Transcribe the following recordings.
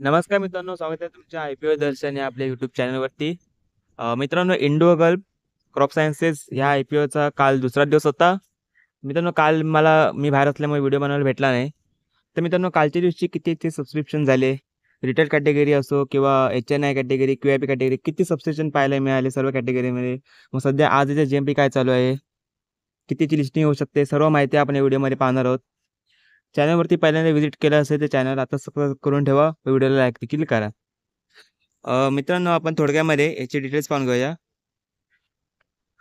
नमस्कार मित्रांनो, स्वागत आहे तुमच्या IPL दर्शन या आपल्या यूट्यूब चॅनलवरती. मित्रांनो, इंडो गल्फ क्रॉप सायन्सेस ह्या IPOचा काल दुसरा दिवस होता. मित्रांनो, काल मी बाहेर असल्यामुळे व्हिडिओ बनवायला भेटला नाही. तर मित्रांनो, कालच्या दिवशी किती सबस्क्रिप्शन झाले, रिटेल कॅटेगरी असो किंवा HNI कॅटेगरी, QIP कॅटेगरी, किती सबस्क्रिप्शन पाहायला मिळाले सर्व कॅटेगरीमध्ये. मग सध्या आज इथे GMP काय चालू आहे, कितीची लिस्टिंग होऊ शकते, सर्व माहिती आपण या व्हिडिओमध्ये पाहणार आहोत. चॅनलवरती पहिल्यांदा व्हिजिट केलं असेल तर चॅनल आता सबस्क्राईब करून ठेवा, व्हिडिओला लाईक देखील करा. मित्रांनो, आपण थोडक्यामध्ये याचे डिटेल्स पाहून घेऊया.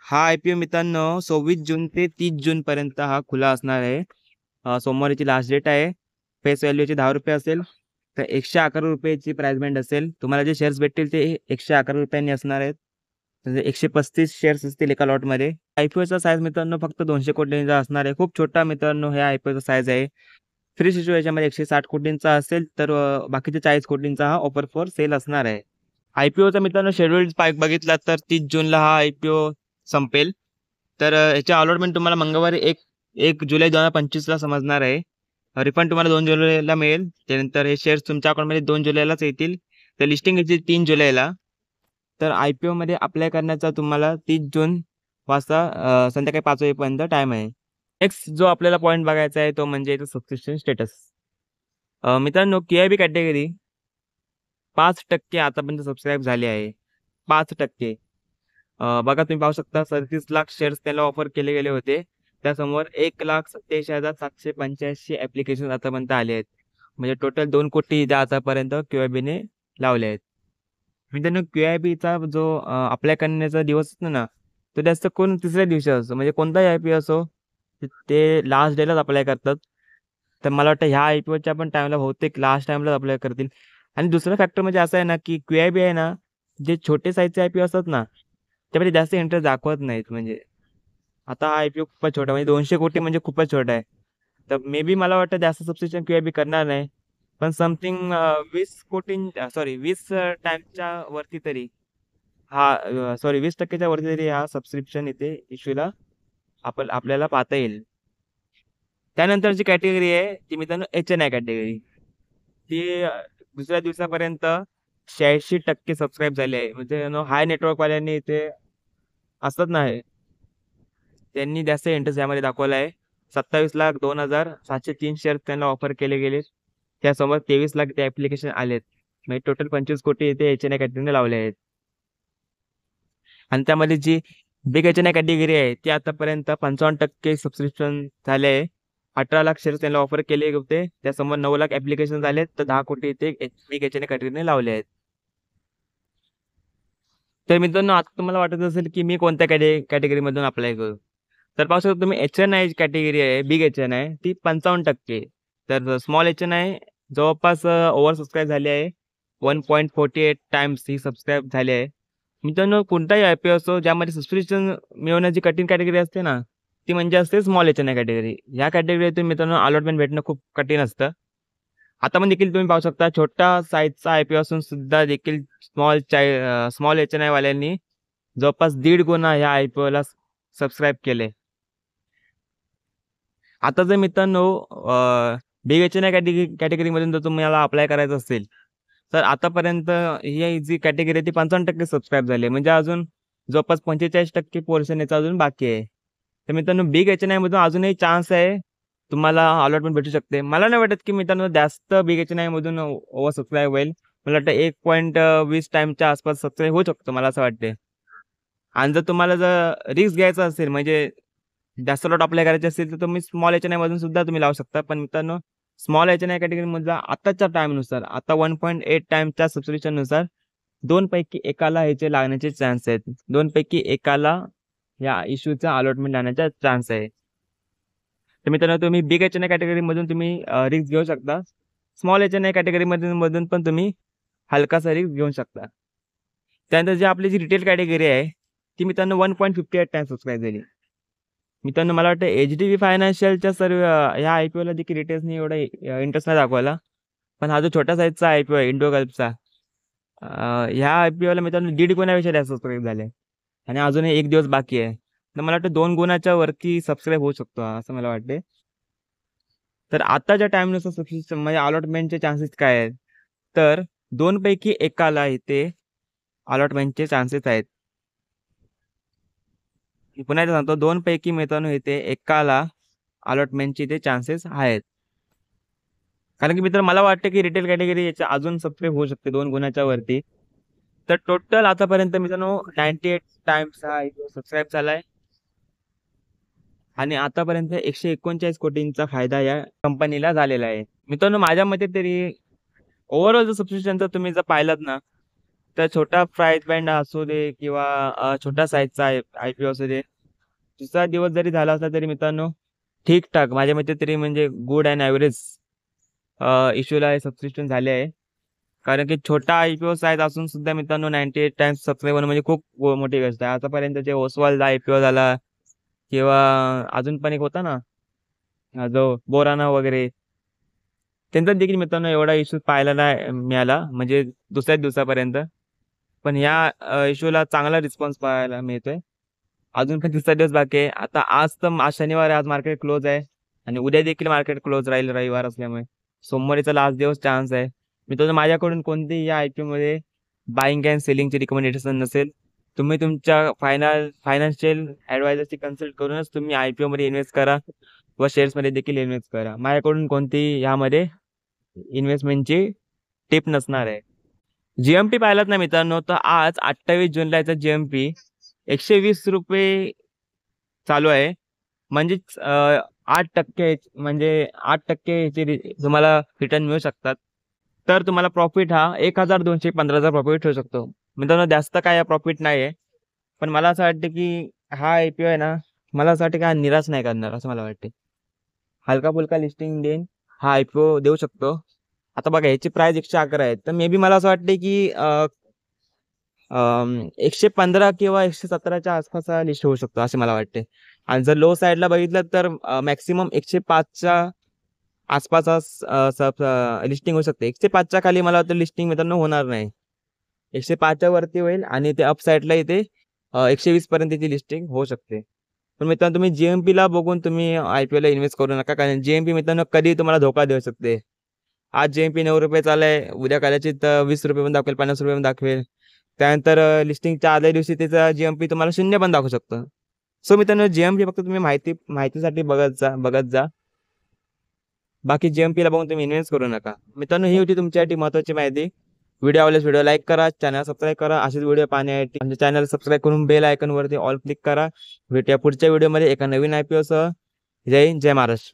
हा IPO मित्रांनो 26 जून ते 30 जून पर्यंत हा खुला असणार आहे. सोमवारीची लास्ट डेट आहे. फेस व्हॅल्यूचे ₹10 असेल. तर 111 रुपयाची प्राइस बँड असेल. तुम्हाला जे शेअर्स भेटतील ते 111 रुपयांनी असणार आहेत. म्हणजे 135 शेअर्स असतील एका लॉटमध्ये. IPOचा साईज मित्रांनो फक्त 200 कोटींचा असणार आहे. खूप छोटा मित्रांनो हे IPOचा साईज आहे. फ्री इश्यू याच्यामध्ये 160 कोटींचा असेल, तर बाकीचे 40 कोटींचा हा ऑफर फॉर सेल असणार आहे. IPOचा मित्रांनो शेड्यूल बघितला तर 30 जूनला हा IPO संपेल. तर याचे अलॉटमेंट तुम्हाला मंगळवारी 1 जुलै 2025ला समजणार आहे. रिफंड तुम्हाला 2 जुलैला मिळेल. त्यानंतर हे शेअर्स तुमच्या अकाउंटमध्ये 2 जुलैलाच येतील. तर लिस्टिंग येतील 3 जुलैला. तर IPOमध्ये अप्लाय करण्याचा तुम्हाला 30 जून वाजता संध्याकाळी 5 वाजेपर्यंत टाईम आहे. नेक्स्ट जो आपल्याला पॉईंट बघायचा आहे तो म्हणजे याचं सबस्क्रिप्शन स्टेटस. मित्रांनो, QIB कॅटेगरी 5% आतापर्यंत सबस्क्राईब झाले आहे. 5%. बघा, तुम्ही पाहू शकता 37 लाख शेअर्स त्याला ऑफर केले गेले होते. त्यासमोर 1,87,785 ॲप्लिकेशन आतापर्यंत आले आहेत. म्हणजे टोटल 2 कोटी इथे आतापर्यंत QIBने लावले आहेत. मित्रांनो, QIBचा जो अप्लाय करण्याचा दिवस असतो ना, तो जास्त करून तिसऱ्या दिवशी असतो. म्हणजे कोणताही IPO असो, ते लास्ट डेलाच अप्लाय करतात. तर मला वाटतं ह्या IPOच्या पण टाईमला बहुतेक लास्ट टाईमलाच अप्लाय करतील. आणि दुसरं फॅक्टर म्हणजे असं आहे ना, की QIB आहे ना, जे छोटे साईजचे IPO असतात ना, त्यामध्ये जास्त इंटरेस्ट दाखवत नाहीत. म्हणजे आता हा IPO खूपच छोटा, म्हणजे 200 कोटी म्हणजे खूपच छोटा आहे. तर मे बी मला वाटतं जास्त सबस्क्रिप्शन QIB करणार नाही. पण समथिंग 20 टाईमच्या वरती तरी सॉरी 20% वरती तरी हा सबस्क्रिप्शन इथे इश्यूला आपल्याला पाहता येईल. त्यानंतरची कॅटेगरी आहे ती मित्रांनो HNI कॅटेगरी. ती दुसऱ्या दिवसापर्यंत 86% सबस्क्राईब झाले आहे. म्हणजे हाय नेटवर्कवाल्यांनी इथे असतात ना, त्यांनी जास्त इंटरेस्ट यामध्ये दाखवला आहे. 27,02,703 शेअर्स त्यांना ऑफर केले गेले. त्यासमोर 23 लाख ते ॲप्लिकेशन आलेत. म्हणजे टोटल 25 कोटी इथे HNI कॅटेगरीने लावले आहेत. आणि त्यामध्ये जी बिग HNI कॅटेगरी आहे ती आतापर्यंत 55% सबस्क्रिप्शन झाले आहे. 18 लाख शेअर्स त्यांना ऑफर केले होते. त्यासमोर 9 लाख ॲप्लिकेशन झालेत. तर 10 कोटी इथे बिग HNI कॅटेगरीने लावले आहेत. तर मित्रांनो, आता तुम्हाला वाटत असेल की मी कोणत्या कॅटेगरीमधून अप्लाय करू. तर पाहू शकता तुम्ही HNI कॅटेगरी आहे, बिग HNI ती 55%. तर स्मॉल HNI जवळपास ओव्हर सबस्क्राईब झाली आहे. 1.48 टाइम्स ही सबस्क्राईब झाली आहे. मित्रांनो, कोणताही IPO असो ज्यामध्ये सबस्क्रिप्शन मिळवण्याची कठीण कॅटेगरी असते ना, ती म्हणजे असते स्मॉल HNI कॅटेगरी. या कॅटेगरीतून मित्रांनो अलॉटमेंट भेटणं खूप कठीण असतं. आता पण देखील तुम्ही पाहू शकता छोटा साईजचा IPO असून सुद्धा देखील स्मॉल HNI वाल्यांनी जवळपास 1.5 गुणा ह्या IPOला सबस्क्राईब केले. आता जर मित्रांनो बिग HNI कॅटेगरीमधून जर तुम्हाला अप्लाय करायचं असेल, तर आतापर्यंत ही जी कॅटेगरी आहे ती 55% सबस्क्राईब झाली आहे. म्हणजे अजून जवळपास 45% पोर्शन याचा अजून बाकी आहे. तर मित्रांनो, बिग HNI मधून अजूनही चान्स आहे. तुम्हाला अलॉटमेंट भेटू शकते. मला नाही वाटत की मित्रांनो जास्त बिग HNI मधून ओव्हर सबस्क्राईब होईल. मला वाटतं 1.20 टाईमच्या आसपास सबस्क्राईब होऊ शकतो, मला असं वाटते. आणि जर तुम्हाला जर रिस्क घ्यायचा असेल म्हणजे जास्त लॉट अप्लाय करायचे असतील तर तुम्ही स्मॉल HNI मधून सुद्धा तुम्ही लावू शकता. पण मित्रांनो, स्मॉल HNI कॅटेगरीमधला आताच्या टाईमनुसार आता 1.8 टाईमच्या सबस्क्रिप्शननुसार 2 पैकी एकाला ह्याचे लागण्याचे चान्स आहेत. 2 पैकी एकाला या इश्यूचा अलॉटमेंट लागण्याचा चान्स आहे. तर मित्रांनो, तुम्ही बिग HNI कॅटेगरीमधून तुम्ही रिस्क घेऊ शकता. स्मॉल HNI कॅटेगरीमधून पण तुम्ही हलकासा रिस्क घेऊ शकता. त्यानंतर जी रिटेल कॅटेगरी आहे, ती मित्रांनो 1.58 टाईम्स सबस्क्राईब झाली. मित्रांनो, मला वाटतं HDB फायनान्शियलच्या सर्व ह्या IPOला देखील रिटेल्सनी एवढा इंटरेस्ट नाही दाखवला. पण हा जो छोटा साईजचा IPO आहे इंडो गल्फचा, ह्या IPOला मित्रांनो 1.5 गुणापेक्षा जास्त सबस्क्राईब झाले आणि अजूनही 1 दिवस बाकी आहे. तर मला वाटतं 2 गुणाच्या वरती सबस्क्राईब होऊ शकतो हा, असं मला वाटते. तर आताच्या टाईमनुसार सबस्क्रिप्शन म्हणजे अलॉटमेंटचे चान्सेस काय आहेत? तर 2 पैकी एकाला इथे अलॉटमेंटचे चान्सेस आहेत. मी पुन्हा एकदा सांगतो 2 पैकी मित्रांनो इथे एकाला अलॉटमेंटचे इथे चान्सेस आहेत. कारण की मित्र मला वाटतं की रिटेल कॅटेगरी याच्या अजून सबस्क्राईब होऊ शकते 2 गुणाच्या वरती. तर टोटल आतापर्यंत मित्रांनो 98 टाइम्स हा सबस्क्राईब झालाय आणि आतापर्यंत 139 कोटींचा फायदा या कंपनीला झालेला आहे. मित्रांनो माझ्या मते तरी ओव्हरऑल जर सबस्क्रिप्शनचा तुम्ही जर पाहिलात ना, तर छोटा प्राइस बँड असू दे किंवा छोटा साईजचा IPO असू दे, दुसरा दिवस जरी झाला असला तरी मित्रांनो ठीक-ठाक माझ्या मते तरी म्हणजे गुड अँड ॲव्हरेज इश्यूला हे सबस्क्रिप्शन झाले आहे. कारण की छोटा IPO साईज असून सुद्धा मित्रांनो 98 टाइम्स सबस्क्राईब होणं म्हणजे खूप मोठी गोष्ट आहे. आतापर्यंत जे ओसवालचा IPO झाला किंवा अजून पण एक होता ना, जो बोराना वगैरे त्यांचा देखील मित्रांनो एवढा इश्यू पाहायला नाही मिळाला म्हणजे दुसऱ्याच दिवसापर्यंत. पण या इश्यूला चांगला रिस्पॉन्स पाहायला मिळतोय. अजून पण तिसरा दिवस बाकी आहे. आता आज शनिवार आहे, आज मार्केट क्लोज आहे आणि उद्या देखील मार्केट क्लोज राहील रविवार असल्यामुळे. सोमवारीचा लास्ट दिवस चान्स आहे. मित्रांनो माझ्याकडून कोणतीही या IPOमध्ये बायिंग अँड सेलिंगची रिकमेंडेशन नसेल. तुम्ही तुमच्या फायनान्शियल ॲडवायझरची कन्सल्ट करूनच तुम्ही IPOमध्ये इन्व्हेस्ट करा व शेअर्समध्ये देखील इन्व्हेस्ट करा. माझ्याकडून कोणतीही यामध्ये इन्व्हेस्टमेंटची टिप नसणार आहे. GMP पाहिलात ना मित्रांनो, तर आज 28 जूनला याचा GMP ₹120 चालू आहे. म्हणजेच 8% म्हणजे 8% ह्याचे तुम्हाला रिटर्न मिळू शकतात. तर तुम्हाला प्रॉफिट हा 1215चा प्रॉफिट होऊ शकतो. मित्रांनो जास्त काय प्रॉफिट नाही आहे. पण मला असं वाटतं की हा IPO आहे ना, मला असं वाटतं की हा निराश नाही करणार असं मला वाटते. हलका-फुलका लिस्टिंग देईन हा IPO देऊ शकतो. आता बघा ह्याची प्राइस 111 आहे. तर मे बी मला असं वाटतं की 115 किंवा 117च्या आसपास हा लिस्ट होऊ शकतो असे मला वाटते. आणि जर लो साईडला बघितलं तर मॅक्सिमम 105च्या आसपास लिस्टिंग होऊ शकते. 105च्या खाली मला वाटतं लिस्टिंग मित्रांनो होणार नाही. 105च्या वरती होईल आणि ते अप साईडला इथे 120 पर्यंतची लिस्टिंग होऊ शकते. पण मित्रांनो तुम्ही GMPला बघून तुम्ही IPOला इन्व्हेस्ट करू नका. कारण GMP मित्रांनो कधीही तुम्हाला धोका देऊ शकते. आज GMP ₹9 चाललाय, उद्या कदाचित ₹20 पण दाखवेल, ₹50 पण दाखवेल. त्यानंतर लिस्टिंगच्या आदल्या दिवशी त्याचा GMP तुम्हाला 0 पण दाखवू शकतं. सो मित्रांनो GMP फक्त तुम्ही माहितीसाठी बघत जा. बाकी GMPला बघून तुम्ही इन्व्हेस्ट करू नका. मित्रांनो ही होती तुमच्यासाठी महत्त्वाची माहिती. व्हिडिओ आवडल्यास व्हिडिओ लाईक करा, चॅनल सबस्क्राईब करा. असेच व्हिडिओ पाहण्यासाठी आमच्या चॅनल सबस्क्राईब करून बेल आयकॉनवरती ऑल क्लिक करा. भेटूया पुढच्या व्हिडिओमध्ये एका नवीन IPOसह. जय हिंद, जय महाराष्ट्र.